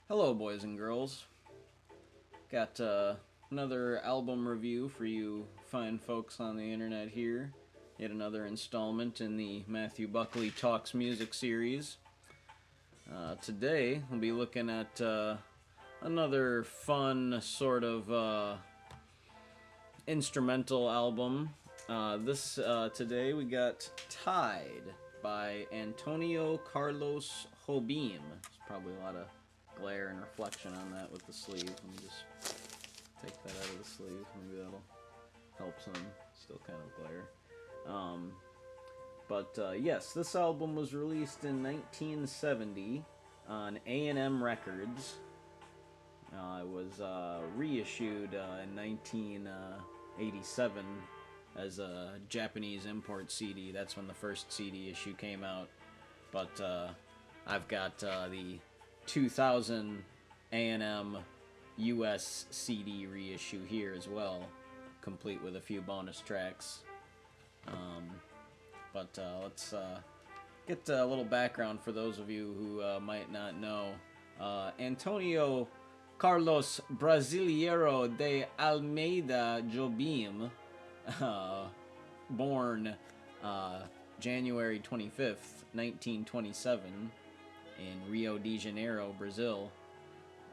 Hello, boys and girls. Got another album review for you fine folks on the internet here. Yet another installment in the Matthew Buckley Talks music series. Today, we'll be looking at another fun sort of instrumental album. Today we got Tide by Antônio Carlos Jobim. There's probably a lot of glare and reflection on that with the sleeve. Let me just take that out of the sleeve. Maybe that'll help some. Still kind of glare. Yes, this album was released in 1970 on A&M Records. It was reissued in 1987 as a Japanese import CD. That's when the first CD issue came out. But I've got the 2000 A&M US CD reissue here as well, complete with a few bonus tracks. Let's get a little background for those of you who might not know. Antônio Carlos Brasileiro de Almeida Jobim, born January 25th, 1927, in Rio de Janeiro, Brazil,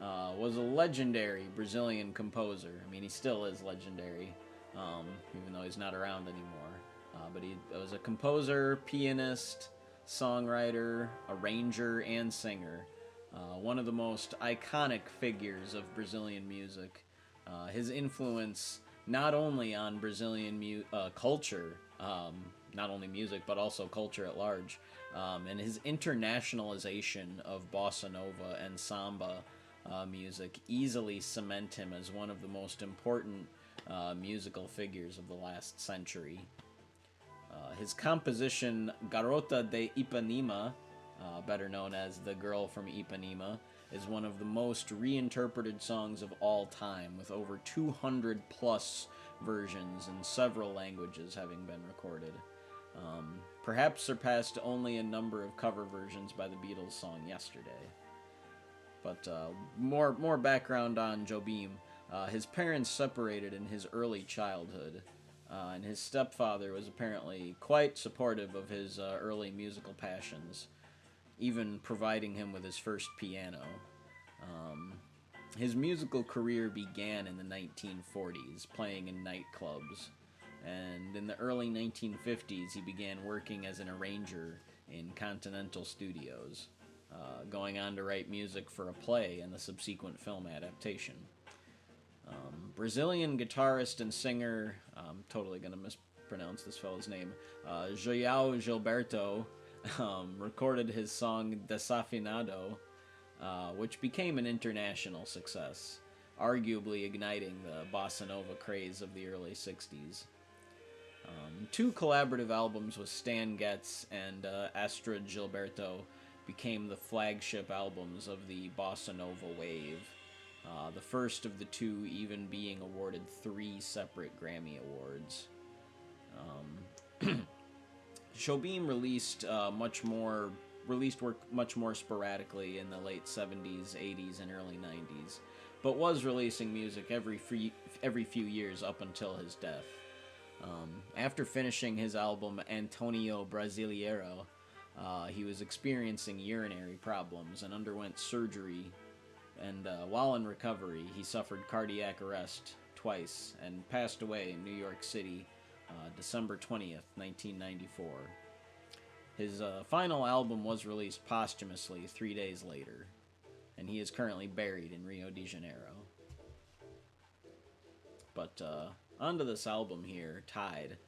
was a legendary Brazilian composer. I mean, he still is legendary, even though he's not around anymore. But he was a composer, pianist, songwriter, arranger, and singer. One of the most iconic figures of Brazilian music. His influence not only on Brazilian culture, not only music, but also culture at large, and his internationalization of bossa nova and samba music easily cement him as one of the most important musical figures of the last century. His composition Garota de Ipanema, better known as The Girl from Ipanema, is one of the most reinterpreted songs of all time, with over 200 plus versions in several languages having been recorded. Perhaps surpassed only a number of cover versions by the Beatles' song Yesterday. But more background on Jobim. His parents separated in his early childhood, and his stepfather was apparently quite supportive of his early musical passions, even providing him with his first piano. His musical career began in the 1940s, playing in nightclubs, and in the early 1950s he began working as an arranger in Continental Studios, going on to write music for a play and the subsequent film adaptation. Brazilian guitarist and singer, I'm totally going to mispronounce this fellow's name, João Gilberto, recorded his song Desafinado, which became an international success, arguably igniting the bossa nova craze of the early 60s. Two collaborative albums with Stan Getz and Astrid Gilberto became the flagship albums of the bossa nova wave, the first of the two even being awarded 3 separate Grammy Awards. Jobim released work much more sporadically in the late 70s, 80s, and early 90s, but was releasing music every few years up until his death. After finishing his album Antônio Brasileiro, he was experiencing urinary problems and underwent surgery, and while in recovery, he suffered cardiac arrest twice and passed away in New York City, December 20th, 1994. His final album was released posthumously 3 days later, and he is currently buried in Rio de Janeiro. But onto this album here, Tide.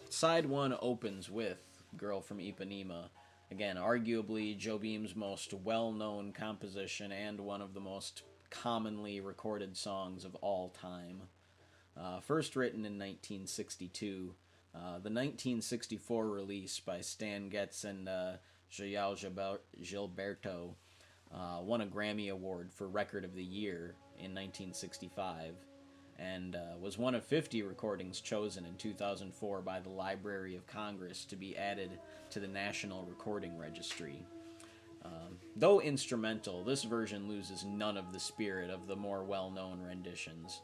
Side 1 opens with Girl from Ipanema, again, arguably Jobim's most well-known composition and one of the most commonly recorded songs of all time. First written in 1962, the 1964 release by Stan Getz and João Gilberto won a Grammy Award for Record of the Year in 1965, and was one of 50 recordings chosen in 2004 by the Library of Congress to be added to the National Recording Registry. Though instrumental, this version loses none of the spirit of the more well-known renditions.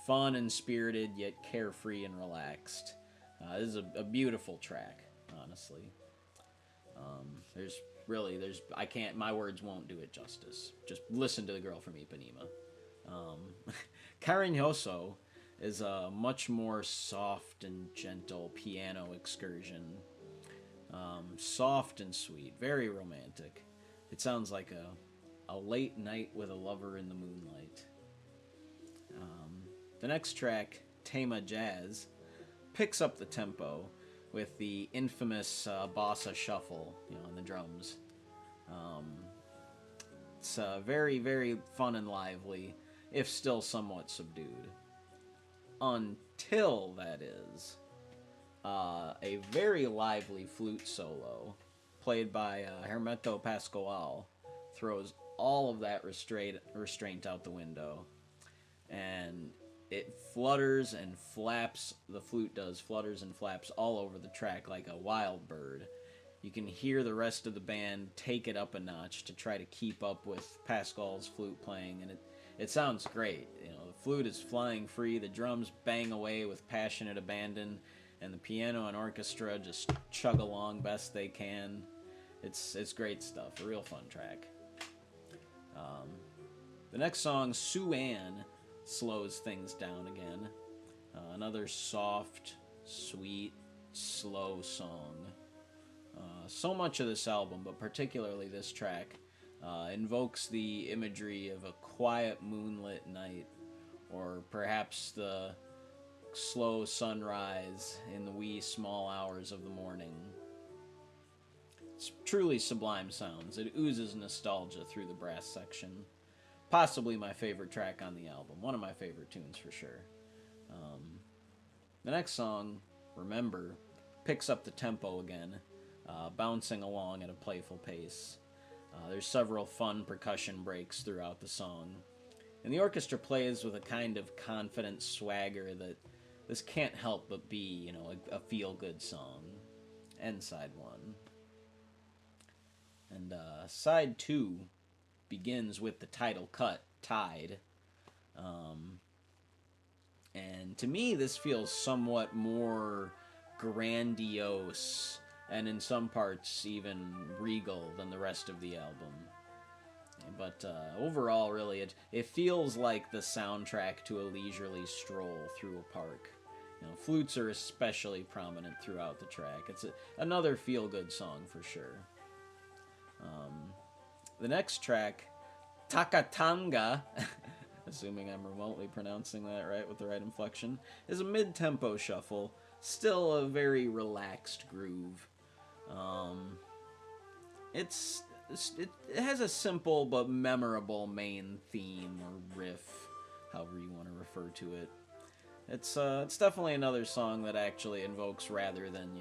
Fun and spirited, yet carefree and relaxed. This is a beautiful track, honestly. I can't, my words won't do it justice. Just listen to the girl from Ipanema. Cariñoso is a much more soft and gentle piano excursion. Soft and sweet, very romantic. It sounds like a late night with a lover in the moonlight. The next track, Tema Jazz, picks up the tempo with the infamous bossa shuffle, on the drums. It's very, very fun and lively, if still somewhat subdued. Until, that is, a very lively flute solo, played by Hermeto Pascoal, throws all of that restraint out the window. And it flutters and flaps, the flute does, flutters and flaps all over the track like a wild bird. You can hear the rest of the band take it up a notch to try to keep up with Pascal's flute playing, and it sounds great. The flute is flying free, the drums bang away with passionate abandon, and the piano and orchestra just chug along best they can. It's great stuff, a real fun track. The next song, Sue Ann, slows things down again. Another soft, sweet, slow song. So much of this album, but particularly this track, invokes the imagery of a quiet moonlit night, or perhaps the slow sunrise in the wee small hours of the morning. It's truly sublime sounds. It oozes nostalgia through the brass section. Possibly my favorite track on the album. One of my favorite tunes for sure. The next song, Remember, picks up the tempo again, bouncing along at a playful pace. There's several fun percussion breaks throughout the song. And the orchestra plays with a kind of confident swagger that this can't help but be, a feel-good song. And side one. And side two begins with the title cut, Tide. And to me, this feels somewhat more grandiose, and in some parts even regal than the rest of the album. But overall, really, it feels like the soundtrack to a leisurely stroll through a park. Flutes are especially prominent throughout the track. It's another feel-good song for sure. The next track, Takatanga, assuming I'm remotely pronouncing that right with the right inflection, is a mid-tempo shuffle, still a very relaxed groove. It has a simple but memorable main theme or riff, however you want to refer to it. It's definitely another song that actually invokes, rather than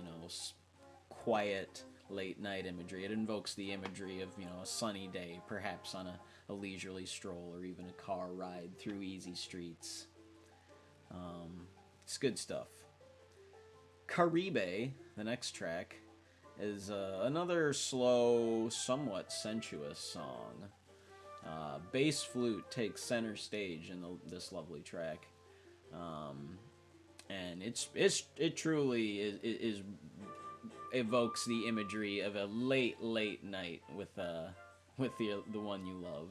quiet late night imagery, it invokes the imagery of a sunny day, perhaps on a leisurely stroll or even a car ride through easy streets. It's good stuff. Caribe, the next track, is another slow, somewhat sensuous song. Bass flute takes center stage in this lovely track, and it truly is evokes the imagery of a late night with the one you love.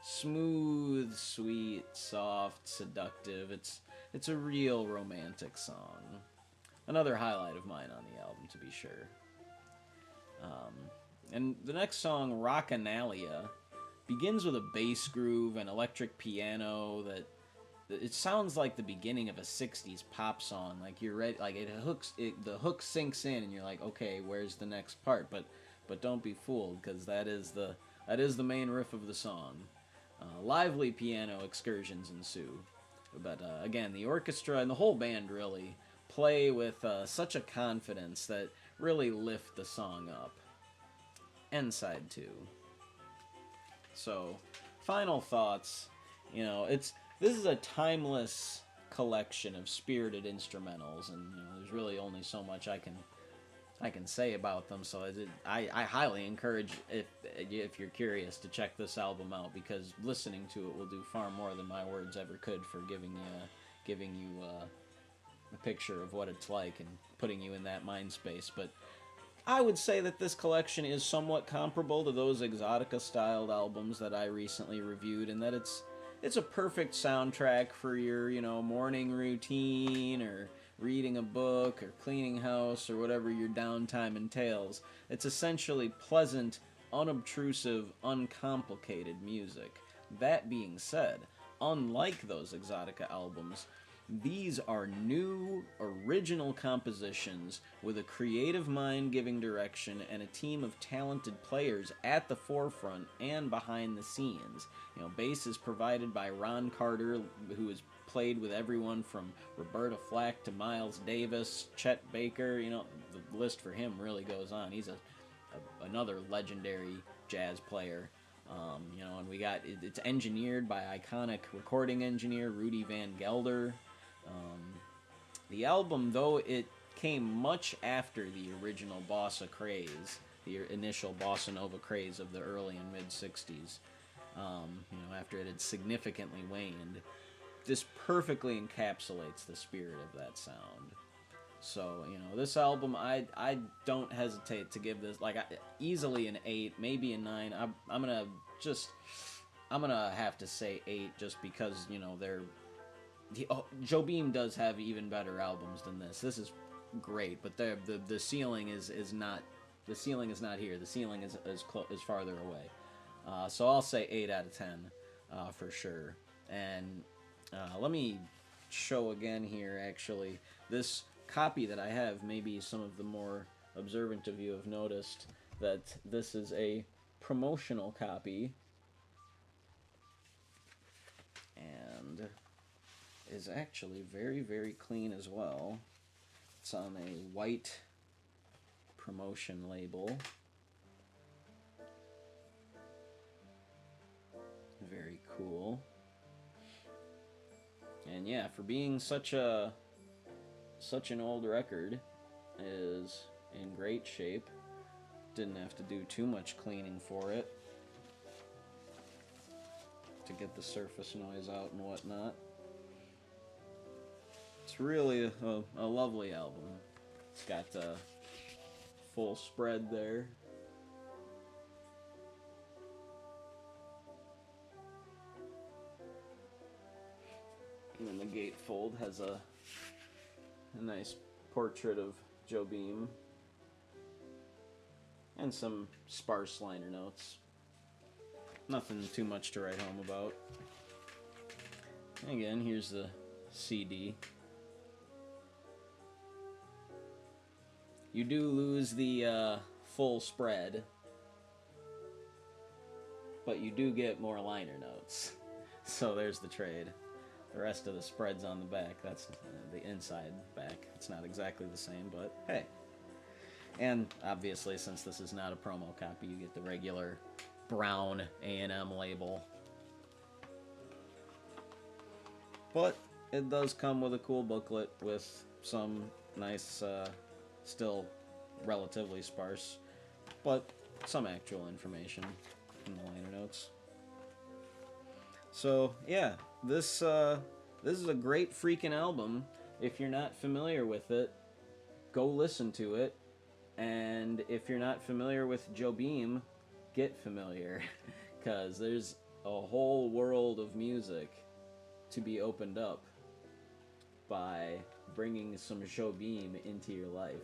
Smooth, sweet, soft, seductive. It's a real romantic song. Another highlight of mine on the album, to be sure. And the next song, Rockanalia, begins with a bass groove and electric piano that it sounds like the beginning of a 60s pop song. Like you're ready, like the hook sinks in and you're like, okay, where's the next part? But don't be fooled, because that is the main riff of the song. Lively piano excursions ensue. But again, the orchestra and the whole band really play with such a confidence that really lift the song up. And side two. So, final thoughts. This is a timeless collection of spirited instrumentals, and there's really only so much I I can say about them. So I highly encourage, if you're curious, to check this album out, because listening to it will do far more than my words ever could for giving you a picture of what it's like and putting you in that mind space. But I would say that this collection is somewhat comparable to those Exotica-styled albums that I recently reviewed, and that it's a perfect soundtrack for your, morning routine, or reading a book, or cleaning house, or whatever your downtime entails. It's essentially pleasant, unobtrusive, uncomplicated music. That being said, unlike those Exotica albums, these are new, original compositions with a creative mind giving direction and a team of talented players at the forefront and behind the scenes. Bass is provided by Ron Carter, who has played with everyone from Roberta Flack to Miles Davis, Chet Baker. The list for him really goes on. He's another legendary jazz player. And it's engineered by iconic recording engineer Rudy Van Gelder. The album, though it came much after the original bossa craze, the initial bossa nova craze of the early and mid 60s, after it had significantly waned, this perfectly encapsulates the spirit of that sound. So, this album, I don't hesitate to give this easily an 8, maybe a 9. I'm gonna have to say 8, just because Jobim does have even better albums than this. This is great, but the ceiling is not here. The ceiling is farther away. So I'll say 8 out of 10 for sure. And let me show again here. Actually, this copy that I have, maybe some of the more observant of you have noticed that this is a promotional copy, and is actually very, very clean as well. It's on a white promotion label. Very cool. And yeah, for being such an old record, is in great shape. Didn't have to do too much cleaning for it to get the surface noise out and whatnot. It's really a lovely album. It's got a full spread there. And then the gatefold has a nice portrait of Jobim and some sparse liner notes. Nothing too much to write home about. Again, here's the CD. You do lose the full spread, but you do get more liner notes. So there's the trade. The rest of the spread's on the back. That's the inside back. It's not exactly the same, but hey. And obviously, since this is not a promo copy, you get the regular brown A&M label. But it does come with a cool booklet with some nice, still relatively sparse, but some actual information in the liner notes. So yeah, this is a great freaking album. If you're not familiar with it, go listen to it. And if you're not familiar with Jobim, get familiar, because there's a whole world of music to be opened up by bringing some Jobim into your life.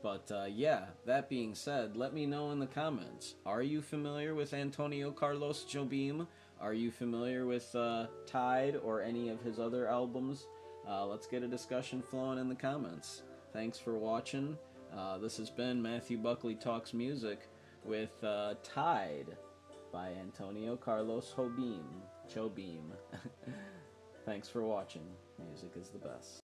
But yeah, that being said, let me know in the comments. Are you familiar with Antônio Carlos Jobim? Are you familiar with Tide or any of his other albums? Let's get a discussion flowing in the comments. Thanks for watching. This has been Matthew Buckley Talks Music with Tide by Antônio Carlos Jobim. Thanks for watching. Music is the best.